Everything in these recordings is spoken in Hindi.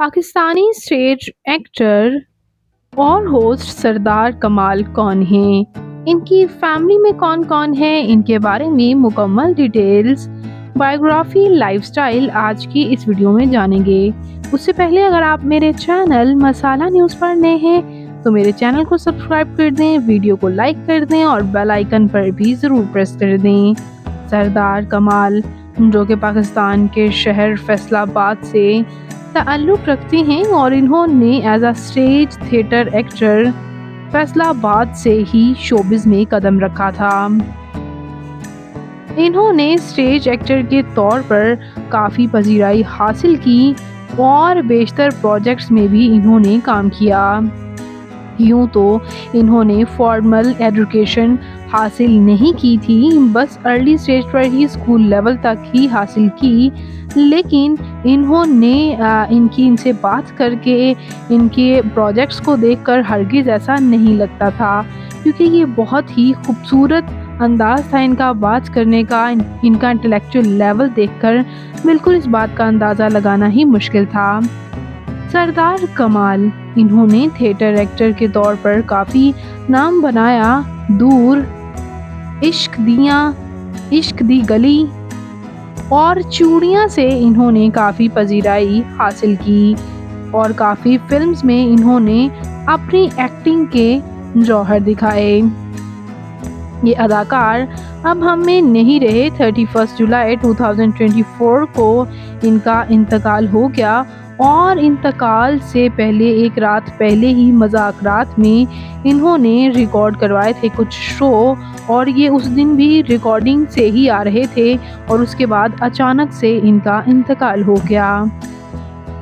पाकिस्तानी स्टेज एक्टर और होस्ट सरदार कमाल कौन हैं? इनकी फैमिली में कौन-कौन है? इनके बारे में मुकम्मल डिटेल्स, बायोग्राफी, लाइफस्टाइल आज की इस वीडियो में जानेंगे। उससे पहले अगर आप मेरे चैनल मसाला न्यूज़ पर नए हैं तो मेरे चैनल को सब्सक्राइब कर दें, वीडियो को लाइक कर दें और बेल आइकन पर भी ज़रूर प्रेस कर दें। सरदार कमाल जो कि पाकिस्तान के शहर फैसलाबाद से ताल्लुक़ रखते हैं और इन्होंने as a stage theatre actor Faisalabad से ही शोबिज़ में कदम रखा था। इन्होंने स्टेज एक्टर के तौर पर काफ़ी पजीराई हासिल की और बेशतर प्रोजेक्ट्स में भी इन्होंने काम किया। यूँ तो इन्होंने फॉर्मल एजुकेशन हासिल नहीं की थी, बस अर्ली स्टेज पर ही स्कूल लेवल तक ही हासिल की, लेकिन इन्होंने इनसे बात करके इनके प्रोजेक्ट्स को देखकर हरगिज़ ऐसा नहीं लगता था, क्योंकि ये बहुत ही खूबसूरत अंदाज़ था इनका बात करने का। इनका इंटेलेक्चुअल लेवल देखकर बिल्कुल इस बात का अंदाज़ा लगाना ही मुश्किल था। सरदार कमाल इन्होंने थिएटर एक्टर के तौर पर काफ़ी नाम बनाया। दूर, इश्क दी गली और चूड़ियाँ से इन्होंने काफ़ी पजीराई हासिल की और काफ़ी फिल्म्स में इन्होंने अपनी एक्टिंग के जौहर दिखाए। ये अदाकार अब हम में नहीं रहे। 31 जुलाई 2024 को इनका इंतकाल हो गया और इंतकाल से पहले एक रात पहले ही मज़ाकरात में इन्होंने रिकॉर्ड करवाए थे कुछ शो, और ये उस दिन भी रिकॉर्डिंग से ही आ रहे थे और उसके बाद अचानक से इनका इंतकाल हो गया।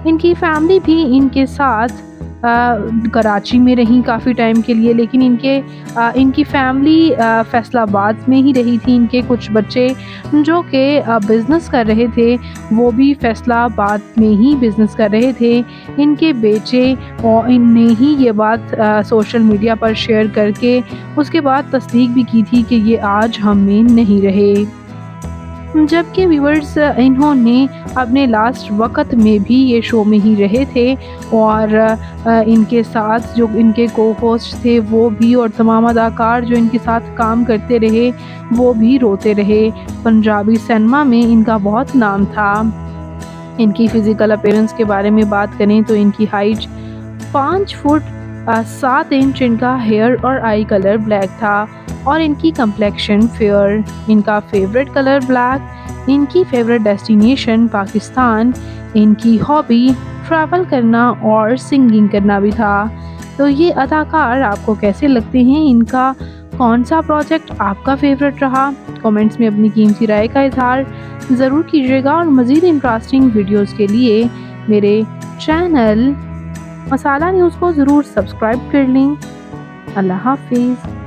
इनकी फैमिली भी इनके साथ कराची में रही काफ़ी टाइम के लिए, लेकिन इनकी फैमिली फैसलाबाद में ही रही थी। इनके कुछ बच्चे जो कि बिज़नेस कर रहे थे वो भी फैसलाबाद में ही बिज़नेस कर रहे थे। इनके बेटे और इनने ही ये बात सोशल मीडिया पर शेयर करके उसके बाद तस्दीक भी की थी कि ये आज हम में नहीं रहे। जबकि व्यूअर्स इन्होंने अपने लास्ट वक्त में भी ये शो में ही रहे थे और इनके साथ जो इनके को होस्ट थे वो भी और तमाम अदाकार जो इनके साथ काम करते रहे वो भी रोते रहे। पंजाबी सिनेमा में इनका बहुत नाम था। इनकी फ़िज़िकल अपीयरेंस के बारे में बात करें तो इनकी हाइट 5 फुट 7 इंच, इनका हेयर और आई कलर ब्लैक था और इनकी कम्प्लेक्शन फेयर। इनका फेवरेट कलर ब्लैक। इनकी फेवरेट डेस्टिनेशन पाकिस्तान। इनकी हॉबी ट्रैवल करना और सिंगिंग करना भी था। तो ये अदाकार आपको कैसे लगते हैं? इनका कौन सा प्रोजेक्ट आपका फेवरेट रहा? कमेंट्स में अपनी कीमती राय का इज़हार ज़रूर कीजिएगा और मज़ीद इंटरेस्टिंग वीडियोज़ के लिए मेरे चैनल मसाला न्यूज़ को ज़रूर सब्सक्राइब कर लें। अल्लाह हाफिज़।